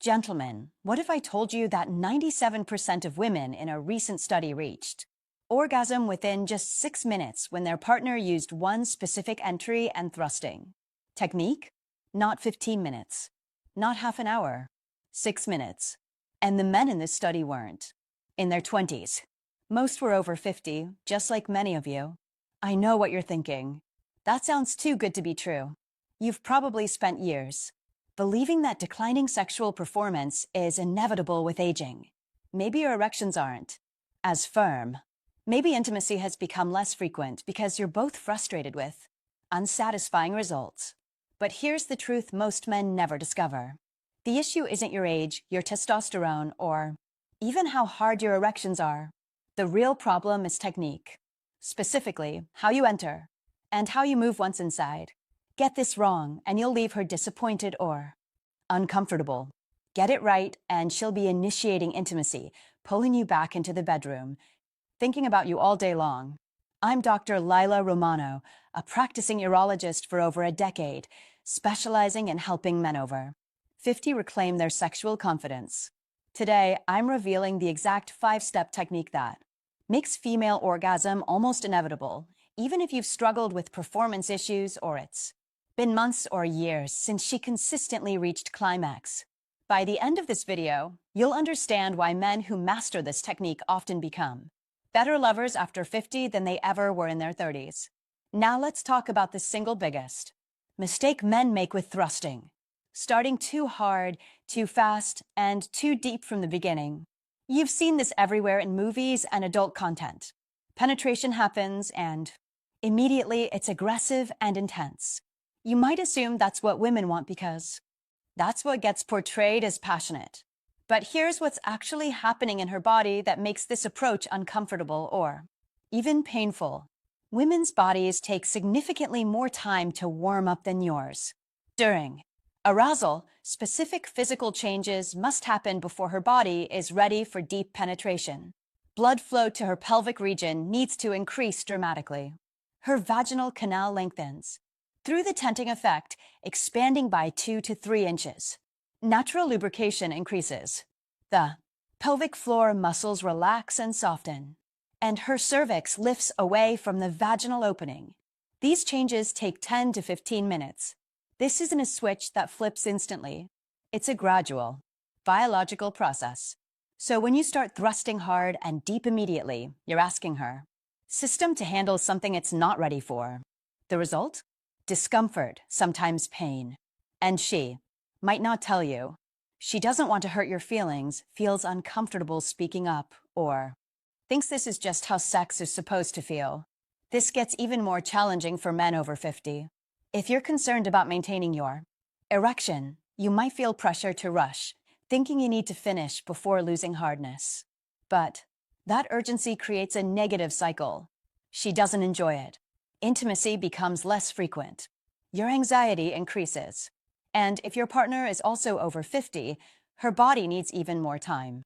Gentlemen, what if I told you that 97% of women in a recent study reached orgasm within just 6 minutes when their partner used one specific entry and thrusting technique? Not 15 minutes, not half an hour, 6 minutes. And the men in this study weren't in their 20s. Most were over 50, just like many of you. I know what you're thinking. That sounds too good to be true. You've probably spent years believing that declining sexual performance is inevitable with aging. Maybe your erections aren't as firm. Maybe intimacy has become less frequent because you're both frustrated with unsatisfying results. But here's the truth most men never discover. The issue isn't your age, your testosterone, or even how hard your erections are. The real problem is technique. Specifically, how you enter and how you move once inside. Get this wrong, and you'll leave her disappointed or uncomfortable. Get it right, and she'll be initiating intimacy, pulling you back into the bedroom, thinking about you all day long. I'm Dr. Lila Romano, a practicing urologist for over a decade, specializing in helping men over 50 reclaim their sexual confidence. Today, I'm revealing the exact 5-step technique that makes female orgasm almost inevitable, even if you've struggled with performance issues or it's been months or years since she consistently reached climax. By the end of this video, you'll understand why men who master this technique often become better lovers after 50 than they ever were in their 30s. Now let's talk about the single biggest mistake men make with thrusting: starting too hard, too fast, and too deep from the beginning. You've seen this everywhere in movies and adult content. Penetration happens and immediately it's aggressive and intense. You might assume that's what women want because that's what gets portrayed as passionate. But here's what's actually happening in her body that makes this approach uncomfortable or even painful. Women's bodies take significantly more time to warm up than yours. During arousal, specific physical changes must happen before her body is ready for deep penetration. Blood flow to her pelvic region needs to increase dramatically. Her vaginal canal lengthens through the tenting effect, expanding by 2 to 3 inches. Natural lubrication increases. The pelvic floor muscles relax and soften, and her cervix lifts away from the vaginal opening. These changes take 10 to 15 minutes. This isn't a switch that flips instantly. It's a gradual, biological process. So when you start thrusting hard and deep immediately, you're asking her system to handle something it's not ready for. The result? Discomfort, sometimes pain. And she might not tell you. She doesn't want to hurt your feelings, feels uncomfortable speaking up, or thinks this is just how sex is supposed to feel. This gets even more challenging for men over 50. If you're concerned about maintaining your erection, you might feel pressure to rush, thinking you need to finish before losing hardness. But that urgency creates a negative cycle. She doesn't enjoy it. Intimacy becomes less frequent. Your anxiety increases. And if your partner is also over 50, her body needs even more time.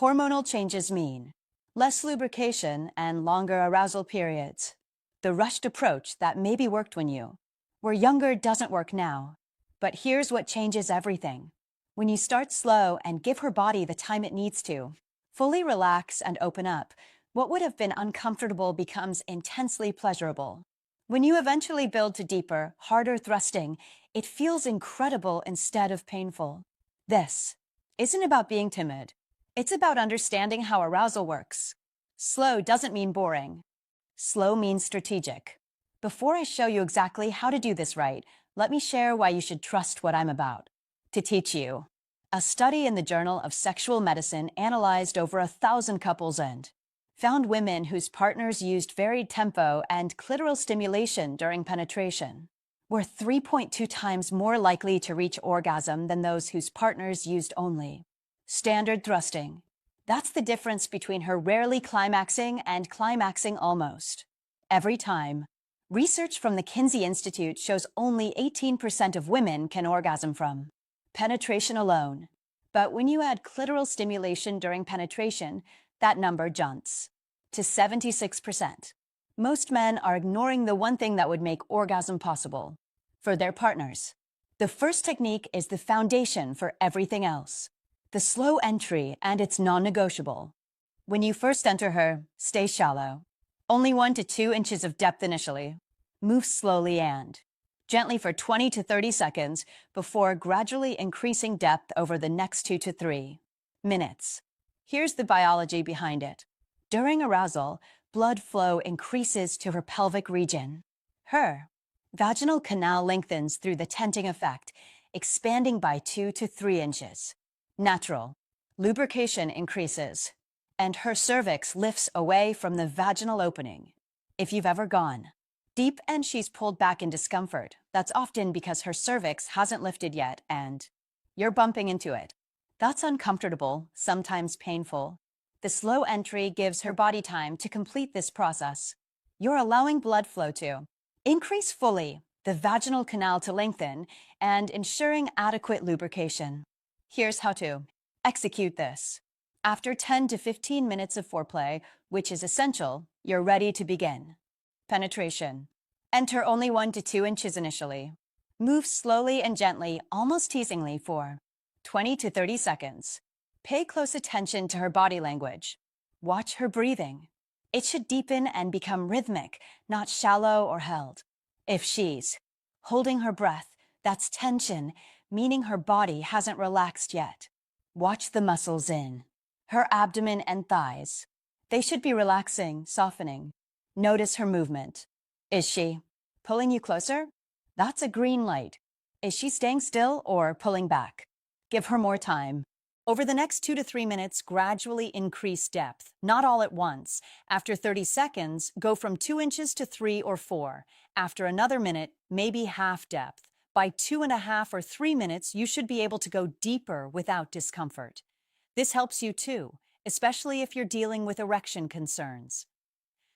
Hormonal changes mean less lubrication and longer arousal periods. The rushed approach that maybe worked when you were younger doesn't work now. But here's what changes everything. When you start slow and give her body the time it needs to fully relax and open up, what would have been uncomfortable becomes intensely pleasurable. When you eventually build to deeper, harder thrusting, it feels incredible instead of painful. This isn't about being timid. It's about understanding how arousal works. Slow doesn't mean boring. Slow means strategic. Before I show you exactly how to do this right, let me share why you should trust what I'm about to teach you. A study in the Journal of Sexual Medicine analyzed over 1,000 couples and found women whose partners used varied tempo and clitoral stimulation during penetration were 3.2 times more likely to reach orgasm than those whose partners used only standard thrusting. That's the difference between her rarely climaxing and climaxing almost every time. Research from the Kinsey Institute shows only 18% of women can orgasm from penetration alone. But when you add clitoral stimulation during penetration, that number jumps to 76%. Most men are ignoring the one thing that would make orgasm possible for their partners. The first technique is the foundation for everything else. The slow entry, and it's non-negotiable. When you first enter her, stay shallow. Only 1 to 2 inches of depth initially. Move slowly and gently for 20 to 30 seconds before gradually increasing depth over the next 2 to 3 minutes. Here's the biology behind it. During arousal, blood flow increases to her pelvic region. Her vaginal canal lengthens through the tenting effect, expanding by 2 to 3 inches. Natural lubrication increases, and her cervix lifts away from the vaginal opening. If you've ever gone deep and she's pulled back in discomfort, that's often because her cervix hasn't lifted yet and you're bumping into it. That's uncomfortable, sometimes painful. The slow entry gives her body time to complete this process. You're allowing blood flow to increase fully, the vaginal canal to lengthen, and ensuring adequate lubrication. Here's how to execute this. After 10 to 15 minutes of foreplay, which is essential, you're ready to begin. Penetration. Enter only 1 to 2 inches initially. Move slowly and gently, almost teasingly for 20 to 30 seconds. Pay close attention to her body language. Watch her breathing. It should deepen and become rhythmic, not shallow or held. If she's holding her breath, that's tension, meaning her body hasn't relaxed yet. Watch the muscles in her abdomen and thighs. They should be relaxing, softening. Notice her movement. Is she pulling you closer? That's a green light. Is she staying still or pulling back? Give her more time. Over the next 2 to 3 minutes, gradually increase depth, not all at once. After 30 seconds, go from 2 inches to 3 or 4. After another minute, maybe half depth. By 2.5 or 3 minutes, you should be able to go deeper without discomfort. This helps you too, especially if you're dealing with erection concerns.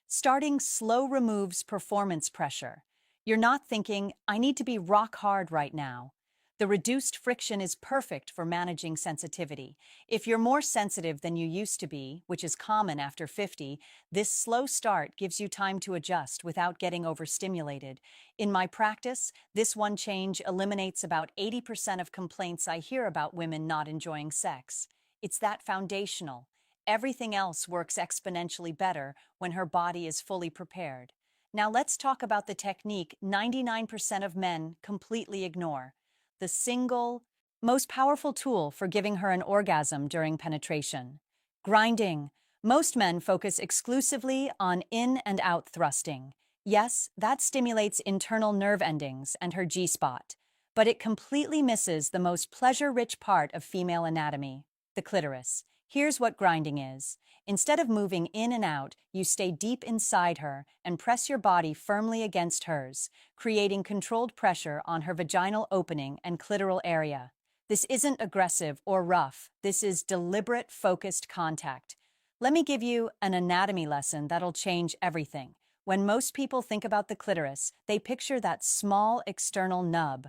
Starting slow removes performance pressure. You're not thinking, I need to be rock hard right now. The reduced friction is perfect for managing sensitivity. If you're more sensitive than you used to be, which is common after 50, this slow start gives you time to adjust without getting overstimulated. In my practice, this one change eliminates about 80% of complaints I hear about women not enjoying sex. It's that foundational. Everything else works exponentially better when her body is fully prepared. Now let's talk about the technique 99% of men completely ignore. The single, most powerful tool for giving her an orgasm during penetration. Grinding. Most men focus exclusively on in and out thrusting. Yes, that stimulates internal nerve endings and her G-spot, but it completely misses the most pleasure-rich part of female anatomy, the clitoris. Here's what grinding is. Instead of moving in and out, you stay deep inside her and press your body firmly against hers, creating controlled pressure on her vaginal opening and clitoral area. This isn't aggressive or rough. This is deliberate, focused contact. Let me give you an anatomy lesson that'll change everything. When most people think about the clitoris, they picture that small external nub.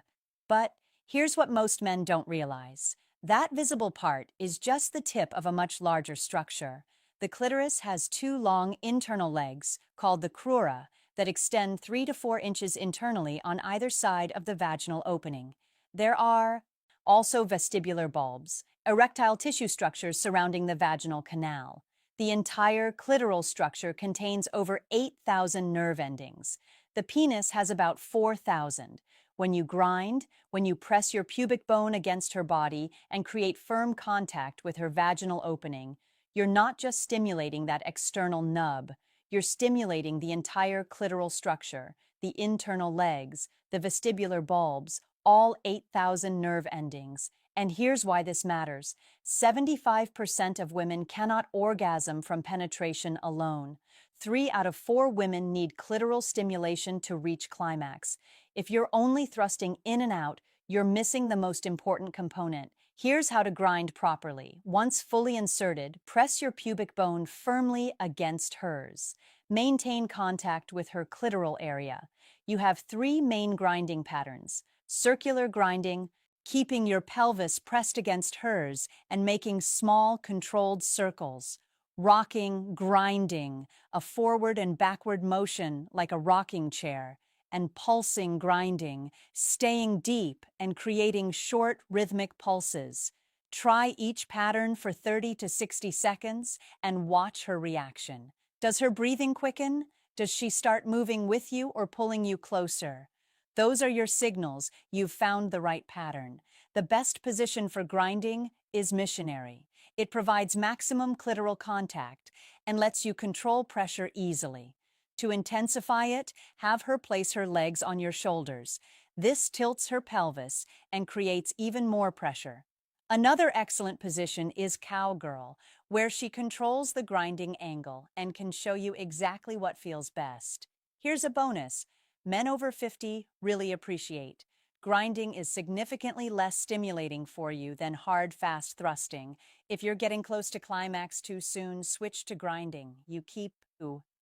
But here's what most men don't realize. That visible part is just the tip of a much larger structure. The clitoris has 2 long internal legs, called the crura, that extend 3 to 4 inches internally on either side of the vaginal opening. There are also vestibular bulbs, erectile tissue structures surrounding the vaginal canal. The entire clitoral structure contains over 8,000 nerve endings. The penis has about 4,000. When you grind, when you press your pubic bone against her body and create firm contact with her vaginal opening, you're not just stimulating that external nub, you're stimulating the entire clitoral structure, the internal legs, the vestibular bulbs, all 8,000 nerve endings. And here's why this matters. 75% of women cannot orgasm from penetration alone. 3 out of 4 women need clitoral stimulation to reach climax. If you're only thrusting in and out, you're missing the most important component. Here's how to grind properly. Once fully inserted, press your pubic bone firmly against hers. Maintain contact with her clitoral area. You have 3 main grinding patterns: circular grinding, keeping your pelvis pressed against hers and making small, controlled circles; rocking, grinding, a forward and backward motion like a rocking chair; and pulsing grinding, staying deep and creating short, rhythmic pulses. Try each pattern for 30 to 60 seconds and watch her reaction. Does her breathing quicken? Does she start moving with you or pulling you closer? Those are your signals you've found the right pattern. The best position for grinding is missionary. It provides maximum clitoral contact and lets you control pressure easily. To intensify it, have her place her legs on your shoulders. This tilts her pelvis and creates even more pressure. Another excellent position is cowgirl, where she controls the grinding angle and can show you exactly what feels best. Here's a bonus. Men over 50 really appreciate. Grinding is significantly less stimulating for you than hard, fast thrusting. If you're getting close to climax too soon, switch to grinding. You keep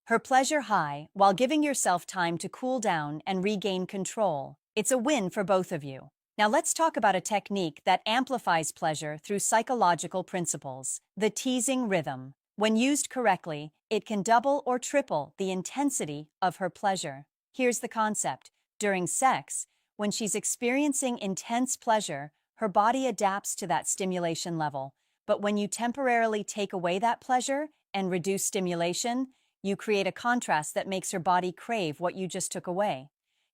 her pleasure high while giving yourself time to cool down and regain control. It's a win for both of you. Now let's talk about a technique that amplifies pleasure through psychological principles, the teasing rhythm. When used correctly, it can double or triple the intensity of her pleasure. Here's the concept. During sex, when she's experiencing intense pleasure, her body adapts to that stimulation level. But when you temporarily take away that pleasure and reduce stimulation, you create a contrast that makes her body crave what you just took away.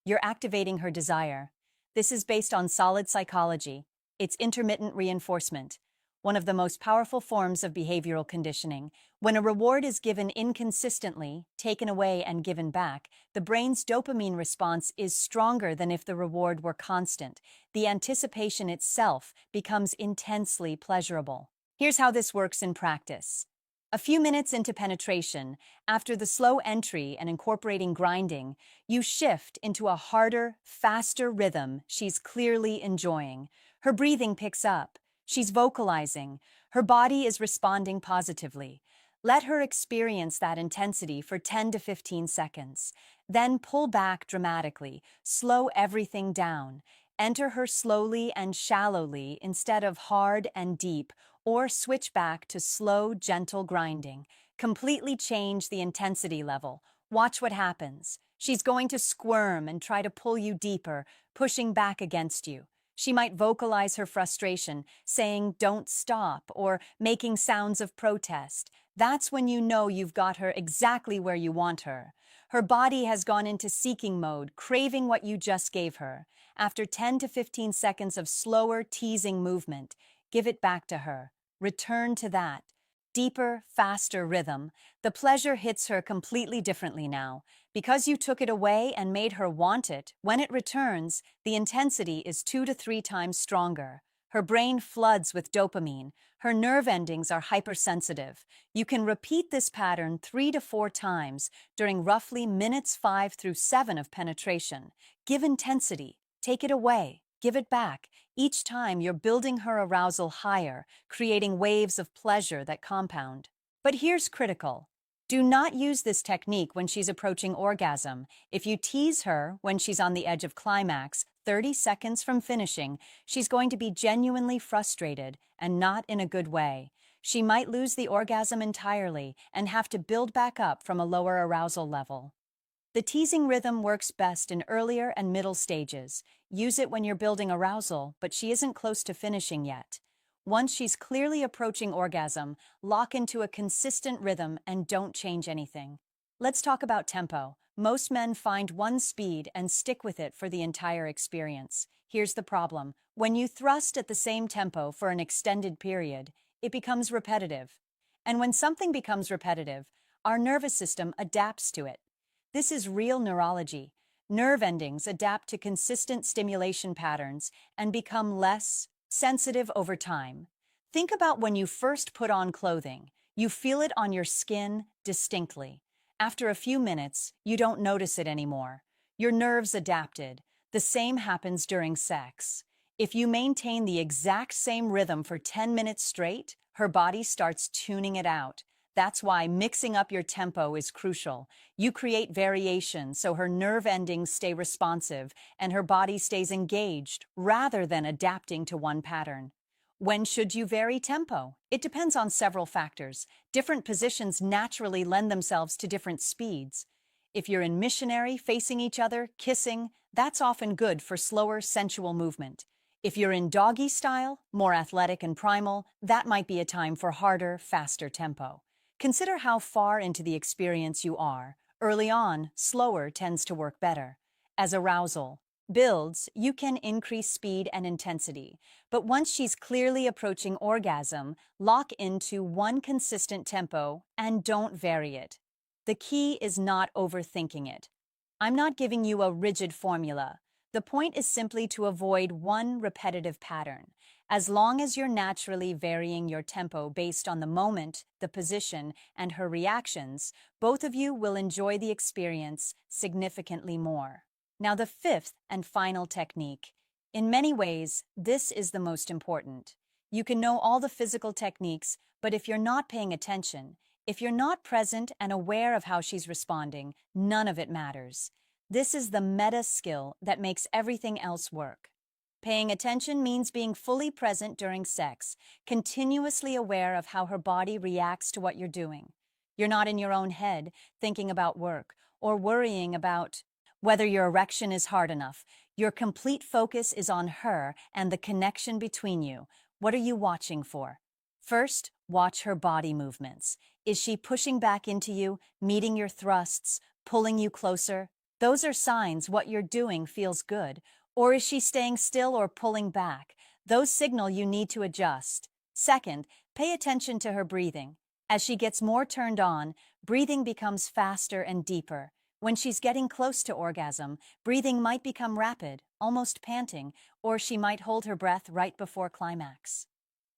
You're activating her desire. This is based on solid psychology. It's intermittent reinforcement, one of the most powerful forms of behavioral conditioning. When a reward is given inconsistently, taken away and given back, the brain's dopamine response is stronger than if the reward were constant. The anticipation itself becomes intensely pleasurable. Here's how this works in practice. A few minutes into penetration, after the slow entry and incorporating grinding, you shift into a harder, faster rhythm she's clearly enjoying. Her breathing picks up. She's vocalizing. Her body is responding positively. Let her experience that intensity for 10 to 15 seconds. Then pull back dramatically. Slow everything down. Enter her slowly and shallowly instead of hard and deep, or switch back to slow, gentle grinding. Completely change the intensity level. Watch what happens. She's going to squirm and try to pull you deeper, pushing back against you. She might vocalize her frustration, saying, "Don't stop," or making sounds of protest. That's when you know you've got her exactly where you want her. Her body has gone into seeking mode, craving what you just gave her. After 10 to 15 seconds of slower, teasing movement, give it back to her. Return to that deeper, faster rhythm. The pleasure hits her completely differently now. Because you took it away and made her want it, when it returns, the intensity is 2 to 3 times stronger. Her brain floods with dopamine. Her nerve endings are hypersensitive. You can repeat this pattern 3 to 4 times during roughly minutes 5 through 7 of penetration. Give intensity. Take it away. Give it back. Each time you're building her arousal higher, creating waves of pleasure that compound. But here's critical. Do not use this technique when she's approaching orgasm. If you tease her when she's on the edge of climax, 30 seconds from finishing, she's going to be genuinely frustrated and not in a good way. She might lose the orgasm entirely and have to build back up from a lower arousal level. The teasing rhythm works best in earlier and middle stages. Use it when you're building arousal, but she isn't close to finishing yet. Once she's clearly approaching orgasm, lock into a consistent rhythm and don't change anything. Let's talk about tempo. Most men find one speed and stick with it for the entire experience. Here's the problem. When you thrust at the same tempo for an extended period, it becomes repetitive. And when something becomes repetitive, our nervous system adapts to it. This is real neurology. Nerve endings adapt to consistent stimulation patterns and become less sensitive over time. Think about when you first put on clothing. You feel it on your skin distinctly. After a few minutes, you don't notice it anymore. Your nerves adapted. The same happens during sex. If you maintain the exact same rhythm for 10 minutes straight, her body starts tuning it out. That's why mixing up your tempo is crucial. You create variation so her nerve endings stay responsive and her body stays engaged rather than adapting to one pattern. When should you vary tempo? It depends on several factors. Different positions naturally lend themselves to different speeds. If you're in missionary, facing each other, kissing, that's often good for slower, sensual movement. If you're in doggy style, more athletic and primal, that might be a time for harder, faster tempo. Consider how far into the experience you are. Early on, slower tends to work better. As arousal builds, you can increase speed and intensity. But once she's clearly approaching orgasm, lock into one consistent tempo and don't vary it. The key is not overthinking it. I'm not giving you a rigid formula. The point is simply to avoid one repetitive pattern. As long as you're naturally varying your tempo based on the moment, the position, and her reactions, both of you will enjoy the experience significantly more. Now, the fifth and final technique. In many ways, this is the most important. You can know all the physical techniques, but if you're not paying attention, if you're not present and aware of how she's responding, none of it matters. This is the meta skill that makes everything else work. Paying attention means being fully present during sex, continuously aware of how her body reacts to what you're doing. You're not in your own head, thinking about work, or worrying about whether your erection is hard enough. Your complete focus is on her and the connection between you. What are you watching for? First, watch her body movements. Is she pushing back into you, meeting your thrusts, pulling you closer? Those are signs what you're doing feels good. Or is she staying still or pulling back? Those signal you need to adjust. Second, pay attention to her breathing. As she gets more turned on, breathing becomes faster and deeper. When she's getting close to orgasm, breathing might become rapid, almost panting, or she might hold her breath right before climax.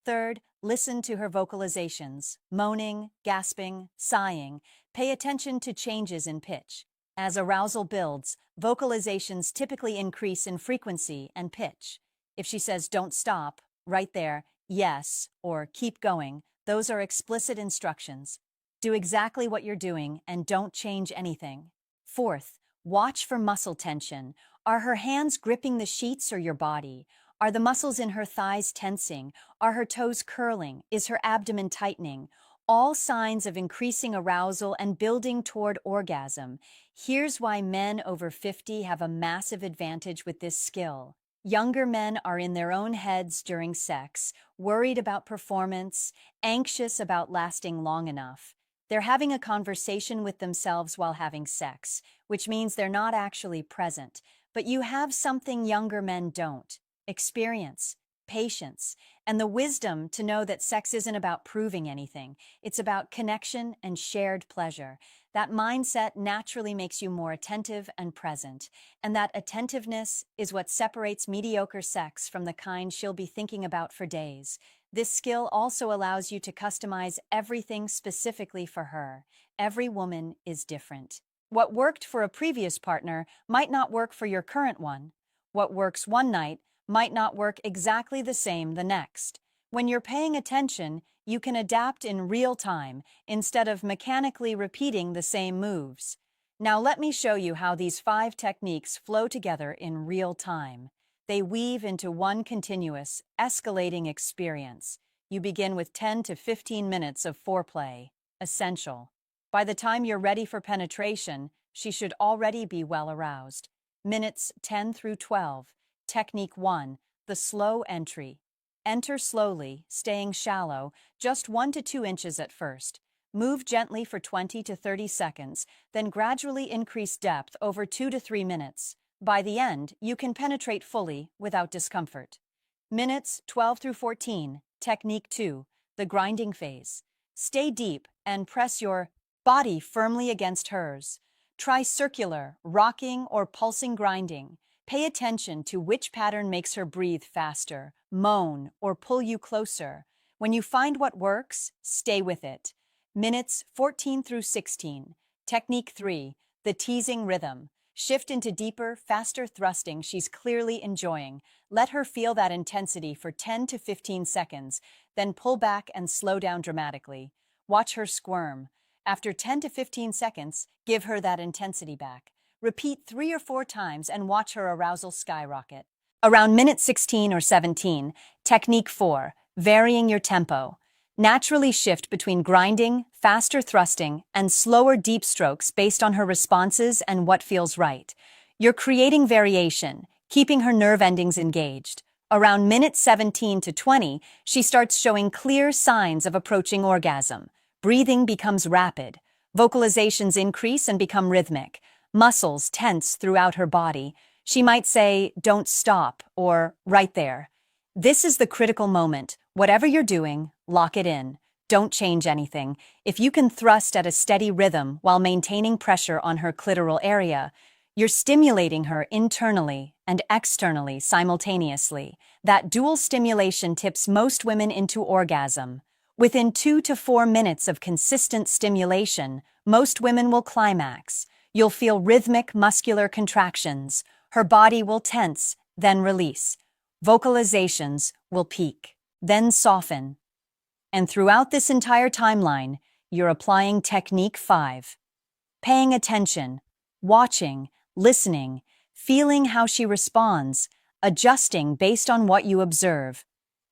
Third, listen to her vocalizations, moaning, gasping, sighing. Pay attention to changes in pitch. As arousal builds, vocalizations typically increase in frequency and pitch. If she says, "Don't stop," right there, "Yes," or "Keep going," those are explicit instructions. Do exactly what you're doing and don't change anything. Fourth, watch for muscle tension. Are her hands gripping the sheets or your body? Are the muscles in her thighs tensing? Are her toes curling? Is her abdomen tightening? All signs of increasing arousal and building toward orgasm. Here's why men over 50 have a massive advantage with this skill. Younger men are in their own heads during sex, worried about performance, anxious about lasting long enough. They're having a conversation with themselves while having sex, which means they're not actually present. But you have something younger men don't: experience, patience, and the wisdom to know that sex isn't about proving anything. It's about connection and shared pleasure. That mindset naturally makes you more attentive and present, and that attentiveness is what separates mediocre sex from the kind she'll be thinking about for days. This skill also allows you to customize everything specifically for her. Every woman is different. What worked for a previous partner might not work for your current one. What works one night might not work exactly the same the next. When you're paying attention, you can adapt in real time instead of mechanically repeating the same moves. Now let me show you how these 5 techniques flow together in real time. They weave into one continuous, escalating experience. You begin with 10 to 15 minutes of foreplay, essential. By the time you're ready for penetration, she should already be well aroused. Minutes 10 through 12. Technique 1, the slow entry. Enter slowly, staying shallow, just 1 to 2 inches at first. Move gently for 20 to 30 seconds, then gradually increase depth over 2 to 3 minutes. By the end, you can penetrate fully without discomfort. Minutes 12 through 14. Technique 2, the grinding phase. Stay deep and press your body firmly against hers. Try circular, rocking, or pulsing grinding. Pay attention to which pattern makes her breathe faster, moan, or pull you closer. When you find what works, stay with it. Minutes 14 through 16. Technique 3, the teasing rhythm. Shift into deeper, faster thrusting she's clearly enjoying. Let her feel that intensity for 10 to 15 seconds, then pull back and slow down dramatically. Watch her squirm. After 10 to 15 seconds, give her that intensity back. Repeat 3 or 4 times and watch her arousal skyrocket. Around minute 16 or 17, technique 4, varying your tempo. Naturally shift between grinding, faster thrusting, and slower deep strokes based on her responses and what feels right. You're creating variation, keeping her nerve endings engaged. Around minute 17 to 20, she starts showing clear signs of approaching orgasm. Breathing becomes rapid. Vocalizations increase and become rhythmic. Muscles tense throughout her body. She might say, "Don't stop," or "Right there." This is the critical moment. Whatever you're doing, lock it in. Don't change anything. If you can thrust at a steady rhythm while maintaining pressure on her clitoral area, you're stimulating her internally and externally simultaneously. That dual stimulation tips most women into orgasm. Within 2 to 4 minutes of consistent stimulation, most women will climax. You'll feel rhythmic muscular contractions. Her body will tense, then release. Vocalizations will peak, then soften. And throughout this entire timeline, you're applying Technique 5. Paying attention, watching, listening, feeling how she responds, adjusting based on what you observe.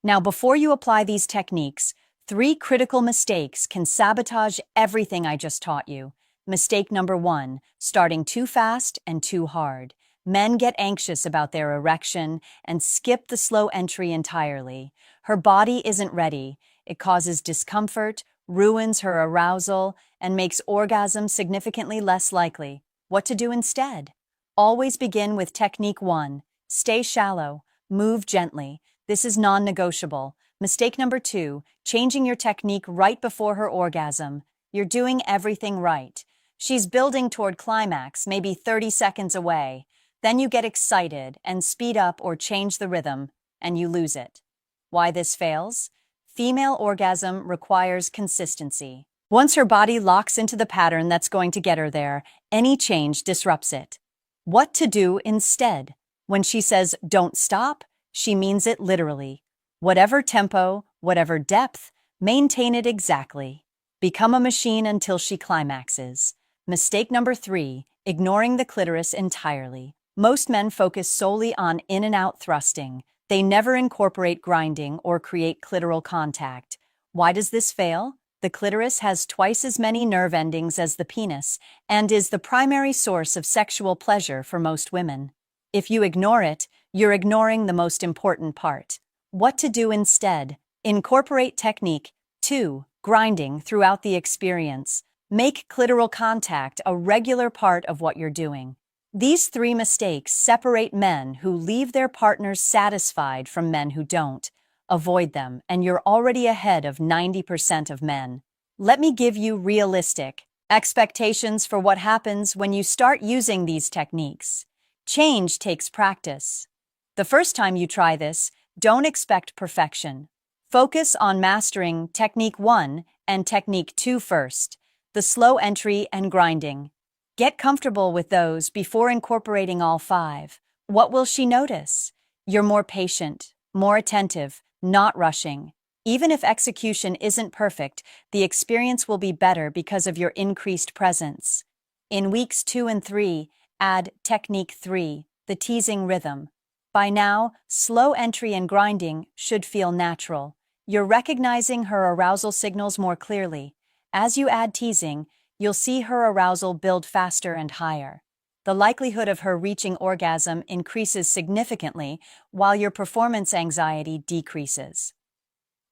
Now, before you apply these techniques, 3 critical mistakes can sabotage everything I just taught you. Mistake number 1, starting too fast and too hard. Men get anxious about their erection and skip the slow entry entirely. Her body isn't ready. It causes discomfort, ruins her arousal, and makes orgasm significantly less likely. What to do instead? Always begin with Technique 1. Stay shallow. Move gently. This is non-negotiable. Mistake number 2, changing your technique right before her orgasm. You're doing everything right. She's building toward climax, maybe 30 seconds away. Then you get excited and speed up or change the rhythm, and you lose it. Why this fails? Female orgasm requires consistency. Once her body locks into the pattern that's going to get her there, any change disrupts it. What to do instead? When she says, "Don't stop," she means it literally. Whatever tempo, whatever depth, maintain it exactly. Become a machine until she climaxes. Mistake number 3, ignoring the clitoris entirely. Most men focus solely on in and out thrusting. They never incorporate grinding or create clitoral contact. Why does this fail? The clitoris has twice as many nerve endings as the penis and is the primary source of sexual pleasure for most women. If you ignore it, you're ignoring the most important part. What to do instead? Incorporate Technique 2, grinding throughout the experience. Make clitoral contact a regular part of what you're doing. These 3 mistakes separate men who leave their partners satisfied from men who don't. Avoid them, and you're already ahead of 90% of men. Let me give you realistic expectations for what happens when you start using these techniques. Change takes practice. The first time you try this, don't expect perfection. Focus on mastering Technique 1 and Technique 2 first, the slow entry and grinding. Get comfortable with those before incorporating all 5. What will she notice? You're more patient, more attentive, not rushing. Even if execution isn't perfect, the experience will be better because of your increased presence. In weeks 2 and 3, add Technique 3, the teasing rhythm. By now, slow entry and grinding should feel natural. You're recognizing her arousal signals more clearly. As you add teasing, you'll see her arousal build faster and higher. The likelihood of her reaching orgasm increases significantly, while your performance anxiety decreases.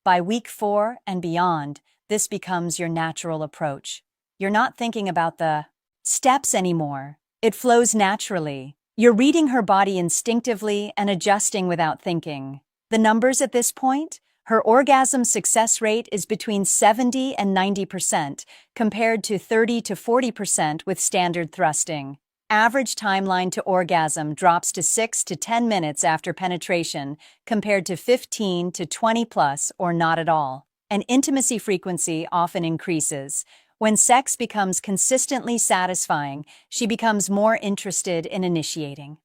By week 4 and beyond, this becomes your natural approach. You're not thinking about the steps anymore. It flows naturally. You're reading her body instinctively and adjusting without thinking. The numbers at this point? Her orgasm success rate is between 70 and 90%, compared to 30 to 40% with standard thrusting. Average timeline to orgasm drops to 6 to 10 minutes after penetration, compared to 15 to 20 plus or not at all. And intimacy frequency often increases. When sex becomes consistently satisfying, she becomes more interested in initiating.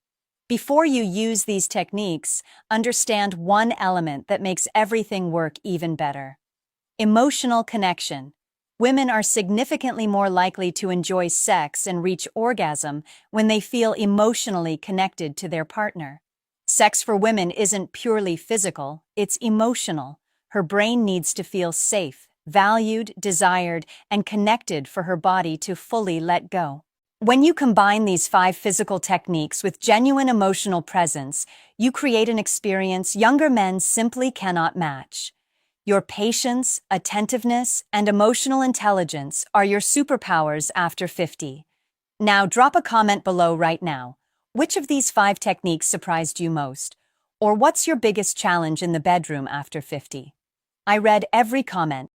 Before you use these techniques, understand one element that makes everything work even better. Emotional connection. Women are significantly more likely to enjoy sex and reach orgasm when they feel emotionally connected to their partner. Sex for women isn't purely physical, it's emotional. Her brain needs to feel safe, valued, desired, and connected for her body to fully let go. When you combine these 5 physical techniques with genuine emotional presence, you create an experience younger men simply cannot match. Your patience, attentiveness, and emotional intelligence are your superpowers after 50. Now drop a comment below right now. Which of these 5 techniques surprised you most? Or what's your biggest challenge in the bedroom after 50? I read every comment.